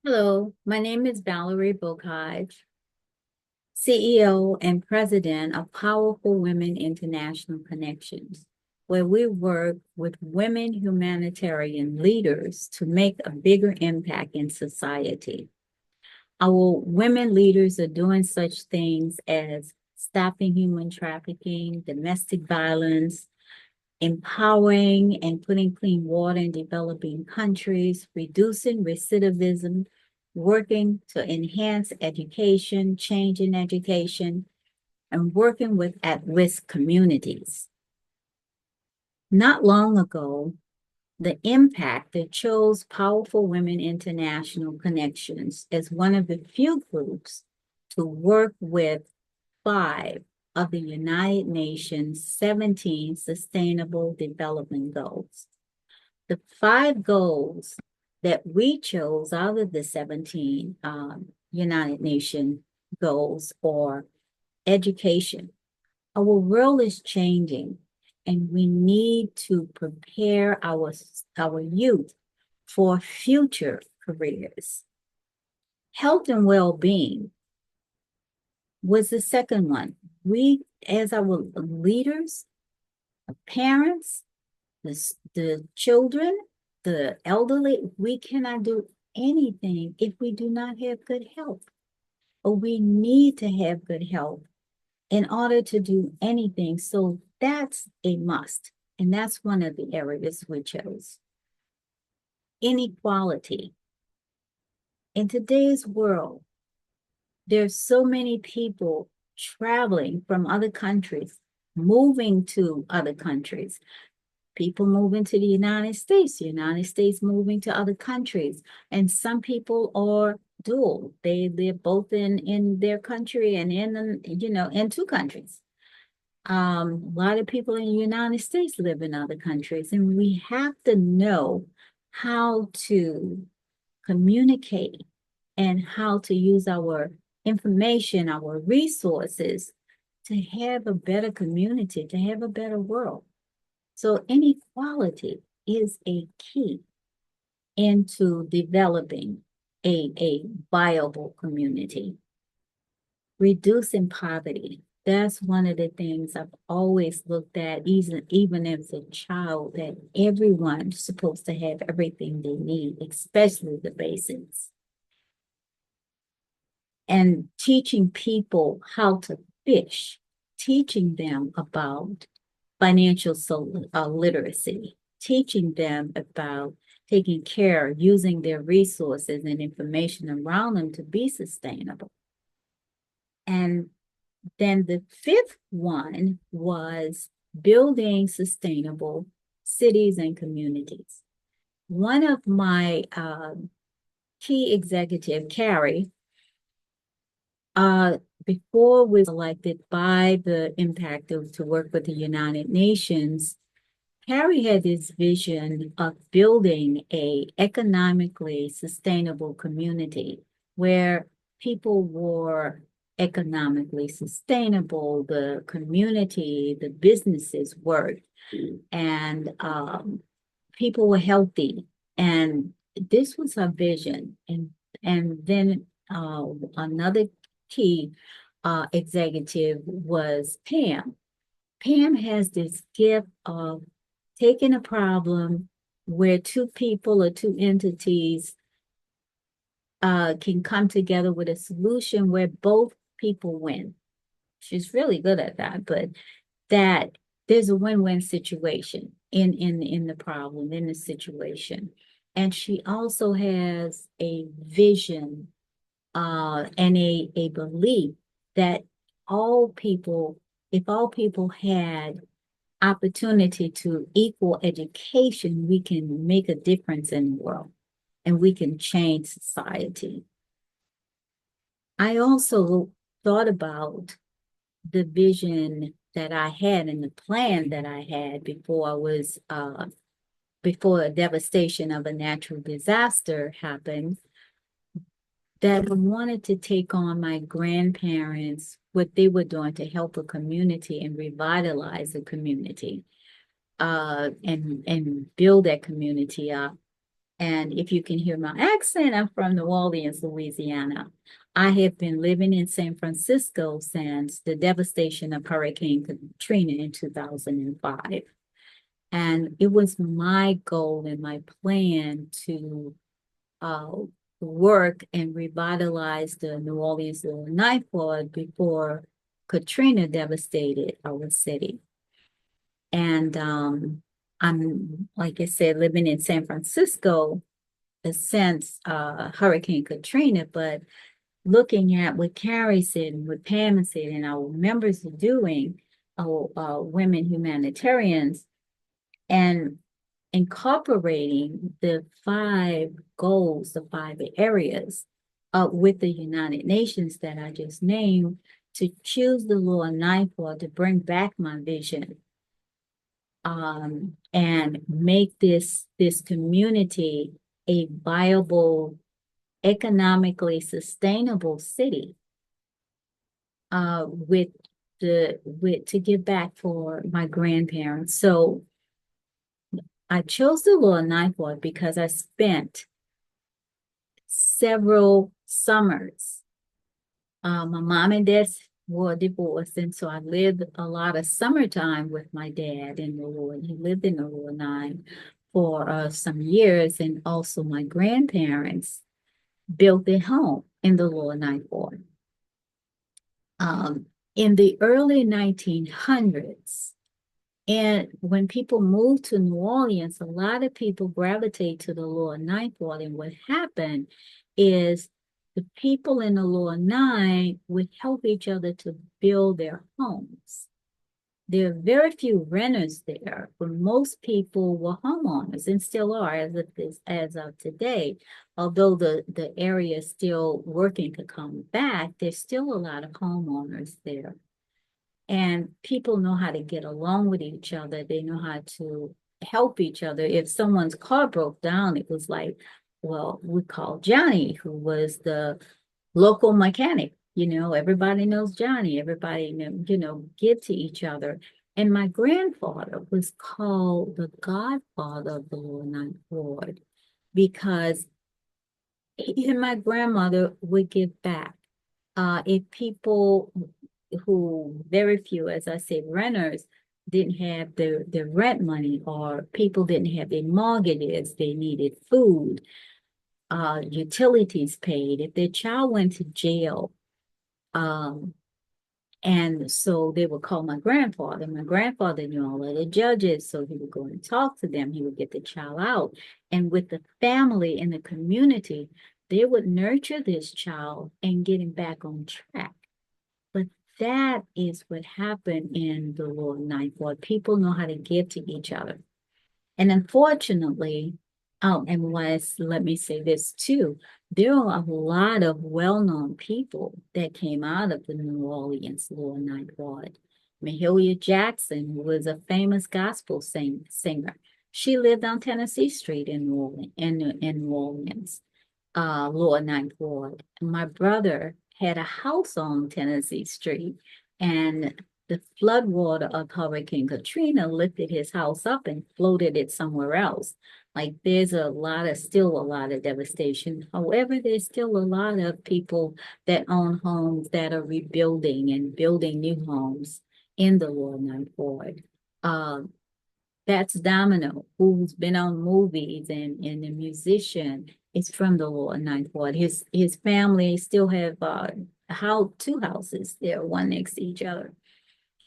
Hello, my name is Valerie Bocage, CEO and President of Powerful Women International Connections, where we work with women humanitarian leaders to make a bigger impact in society. Our women leaders are doing such things as stopping human trafficking, domestic violence, empowering and putting clean water in developing countries, reducing recidivism, working to enhance education, change in education, and working with at-risk communities. Not long ago, the impact that chose Powerful Women International Connections as one of the few groups to work with five of the United Nations 17 Sustainable Development Goals. The five goals that we chose out of the 17 United Nations goals are education. Our world is changing, and we need to prepare our youth for future careers. Health and well-being was the second one. We, as our leaders, parents, the children, the elderly, we cannot do anything if we do not have good health. Or we need to have good health in order to do anything. So that's a must. And that's one of the areas we chose. Inequality. In today's world, there's so many people traveling from other countries, moving to other countries. People moving to the United States moving to other countries. And some people are dual. They live both in their country and in two countries. A lot of people in the United States live in other countries, and we have to know how to communicate and how to use our information, our resources to have a better community, to have a better world. So inequality is a key into developing a viable community. Reducing poverty. That's one of the things I've always looked at, even as a child, that everyone's supposed to have everything they need, especially the basics. And teaching people how to fish, teaching them about financial literacy, teaching them about taking care, using their resources and information around them to be sustainable. And then the fifth one was building sustainable cities and communities. One of my key executive, Carrie, before was elected by the impact to work with the United Nations, Carrie had this vision of building a economically sustainable community where people were economically sustainable, the community, the businesses worked, and people were healthy. And this was her vision. And then another key executive was Pam. Pam has this gift of taking a problem where two people or two entities can come together with a solution where both people win. She's really good at that, but that there's a win-win situation in the problem, in the situation. And she also has a vision and a belief that all people, if all people had opportunity to equal education, we can make a difference in the world and we can change society. I also thought about the vision that I had and the plan that I had before a devastation of a natural disaster happened, that I wanted to take on my grandparents, what they were doing to help a community and revitalize a community, and build that community up. And if you can hear my accent, I'm from New Orleans, Louisiana. I have been living in San Francisco since the devastation of Hurricane Katrina in 2005. And it was my goal and my plan to uh, work and revitalize the New Orleans Ninth Ward before Katrina devastated our city. And I'm, like I said, living in San Francisco since Hurricane Katrina, but looking at what Carrie said and what Pam said and our members are doing, women humanitarians, and incorporating the 5 goals, the 5 areas with the United Nations that I just named to choose the Lower Ninth Ward to bring back my vision and make this community a viable, economically sustainable city with to give back for my grandparents. So I chose the Lower Ninth Ward because I spent several summers. My mom and dad were divorced, and so I lived a lot of summertime with my dad in the Lower. He lived in the Lower Nine for some years, and also my grandparents built their home in the Lower Ninth Ward. In the early 1900s, and when people moved to New Orleans, a lot of people gravitate to the Lower Ninth Ward. And what happened is the people in the Lower Nine would help each other to build their homes. There are very few renters there, but most people were homeowners and still are as of today. Although the area is still working to come back, there's still a lot of homeowners there. And people know how to get along with each other. They know how to help each other. If someone's car broke down, it was like, well, we called Johnny, who was the local mechanic. Everybody knows Johnny. Everybody, give to each other. And my grandfather was called the godfather of the Lower Ninth Ward because he and my grandmother would give back. If people who, very few, as I said, renters, didn't have their rent money, or people didn't have their mortgages, they needed food, utilities paid, if their child went to jail, and so they would call my grandfather. My grandfather knew all of the judges, so he would go and talk to them. He would get the child out. And with the family and the community, they would nurture this child and get him back on track. But that is what happened in the Lower Ninth Ward. People know how to give to each other. And unfortunately, and let me say this too, there are a lot of well-known people that came out of the New Orleans Lower Ninth Ward. Mahalia Jackson, who was a famous gospel singer, she lived on Tennessee Street in New Orleans, Lower Ninth Ward. My brother had a house on Tennessee Street, and the floodwater of Hurricane Katrina lifted his house up and floated it somewhere else. Like there's still a lot of devastation. However, there's still a lot of people that own homes that are rebuilding and building new homes in the Lower Ninth Ward. That's Domino, who's been on movies and a musician, is from the Lower Ninth Ward. His family still have two houses there, one next to each other.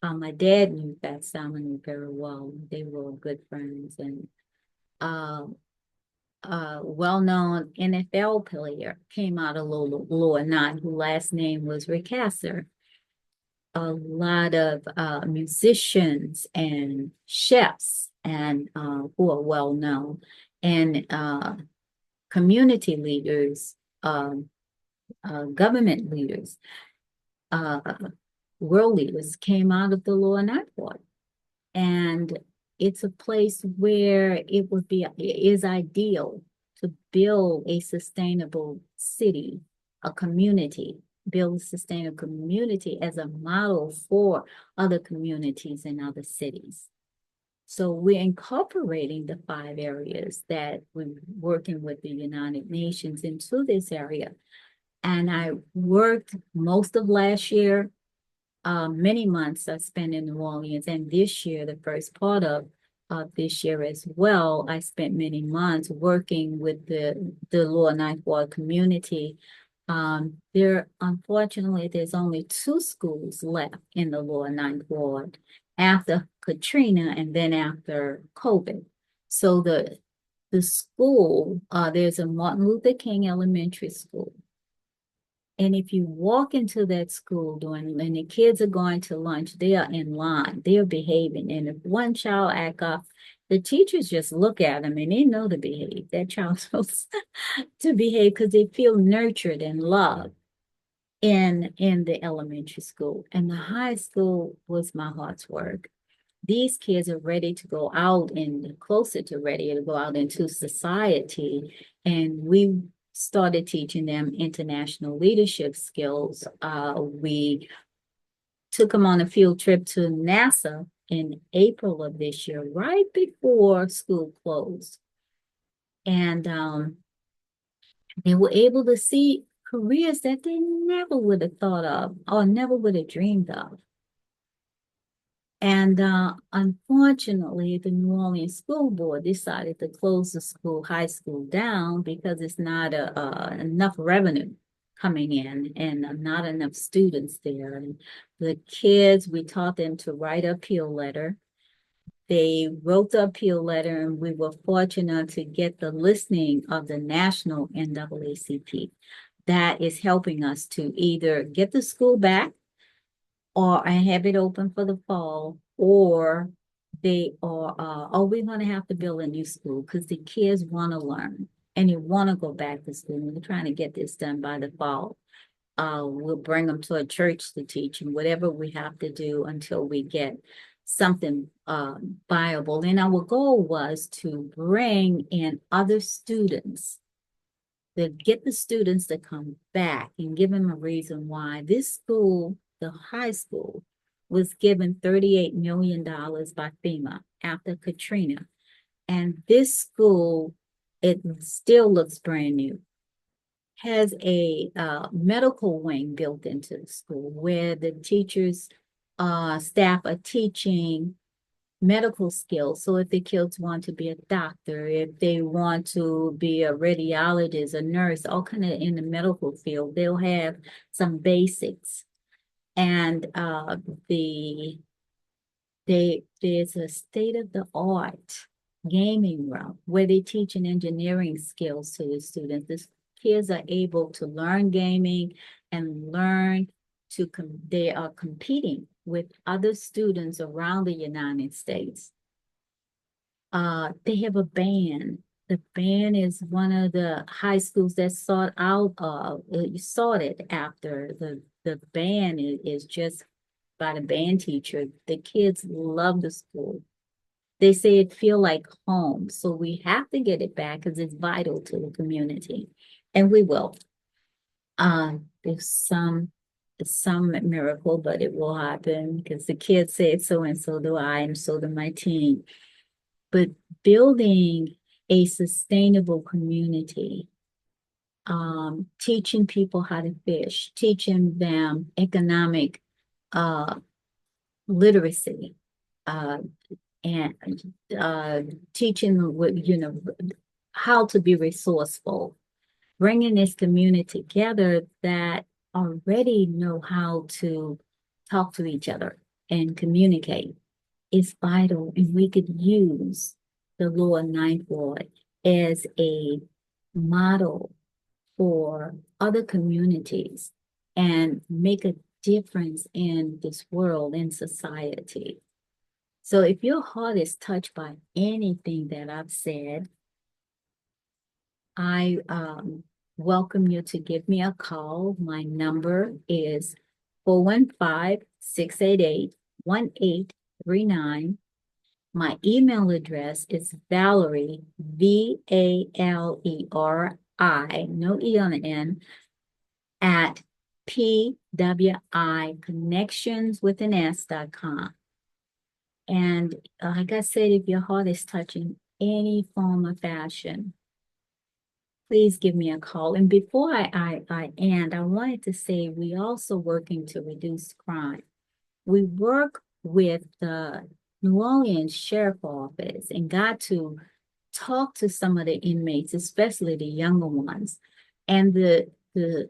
My dad knew Fats Domino very well. They were good friends, and well-known NFL player came out of Lower Nine, whose last name was Ricasser. A lot of musicians and chefs and who are well known, and community leaders, government leaders, world leaders came out of the Lower Ninth Ward. And it's a place where it is ideal to build a sustainable city, a community, build a sustainable community as a model for other communities in other cities. So we're incorporating the 5 areas that we're working with the United Nations into this area. And I worked most of last year, many months I spent in New Orleans, and this year, the first part of this year as well, I spent many months working with the Lower Ninth Ward community. Unfortunately, there's only 2 schools left in the Lower Ninth Ward after Katrina and then after COVID. So the school, there's a Martin Luther King Elementary School. And if you walk into that school and the kids are going to lunch, they are in line, they're behaving. And if one child act up, the teachers just look at them and they know to behave. That child's supposed to behave because they feel nurtured and loved in the elementary school. And the high school was my heart's work. These kids are ready to go out and closer to ready to go out into society. And we started teaching them international leadership skills. We took them on a field trip to NASA in April of this year, right before school closed. And they were able to see careers that they never would have thought of or never would have dreamed of. And unfortunately, the New Orleans School Board decided to close the high school down because it's not enough revenue coming in and not enough students there. And the kids, we taught them to write an appeal letter. They wrote the appeal letter, and we were fortunate to get the listening of the national NAACP. That is helping us to either get the school back or I have it open for the fall, or we're going to have to build a new school because the kids want to learn and they want to go back to school. We're trying to get this done by the fall. We'll bring them to a church to teach and whatever we have to do until we get something viable. And our goal was to bring in other students, to get the students to come back and give them a reason why this school, the high school, was given $38 million by FEMA after Katrina. And this school, it still looks brand new, has a medical wing built into the school where the teachers, staff are teaching medical skills. So if the kids want to be a doctor, if they want to be a radiologist, a nurse, all kind of in the medical field, they'll have some basics. And there's a state-of-the-art gaming room where they teach an engineering skills to the students. The kids are able to learn gaming and learn they are competing with other students around the United States. They have a band. The band is one of the high schools that's sorted after. The band is just by the band teacher. The kids love the school. They say it feel like home. So we have to get it back because it's vital to the community. And we will. There's some miracle, but it will happen because the kids say it so, and so do I, and so do my team. But building a sustainable community, teaching people how to fish, teaching them economic literacy, and teaching them, how to be resourceful, bringing this community together that already know how to talk to each other and communicate is vital. And we could use the Lower Ninth Ward as a model for other communities and make a difference in this world, in society. So if your heart is touched by anything that I've said, I welcome you to give me a call. My number is 415-688-1839. My email address is Valerie, Valeri, no E on the end, at pwiconnections.com. And like I said, if your heart is touching any form of fashion, please give me a call. And before I end, I wanted to say we also working to reduce crime. We work with the New Orleans Sheriff Office and got to talk to some of the inmates, especially the younger ones. And the the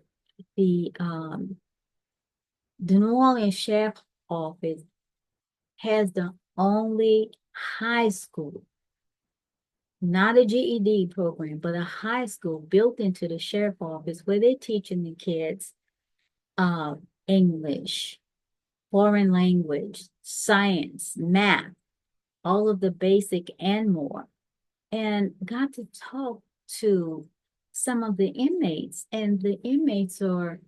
New Orleans Sheriff Office has the only high school, not a GED program, but a high school built into the sheriff office where they're teaching the kids uh, English, foreign language, science, math, all of the basic and more. And got to talk to some of the inmates, and the inmates are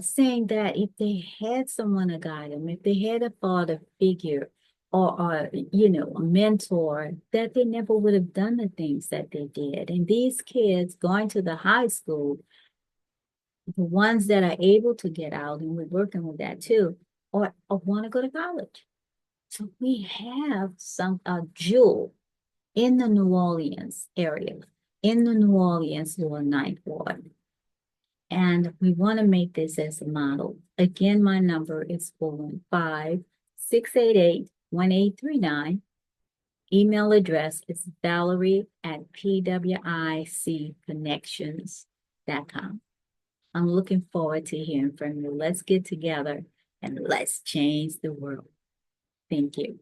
saying that if they had someone to guide them, if they had a father figure or a mentor, that they never would have done the things that they did. And these kids going to the high school, the ones that are able to get out, and we're working with that too, or want to go to college. So we have some jewel in the New Orleans area, in the New Orleans Lower Ninth Ward. And we want to make this as a model. Again, my number is 415-688-1839. Email address is Valerie@pwiconnections.com. I'm looking forward to hearing from you. Let's get together and let's change the world. Thank you.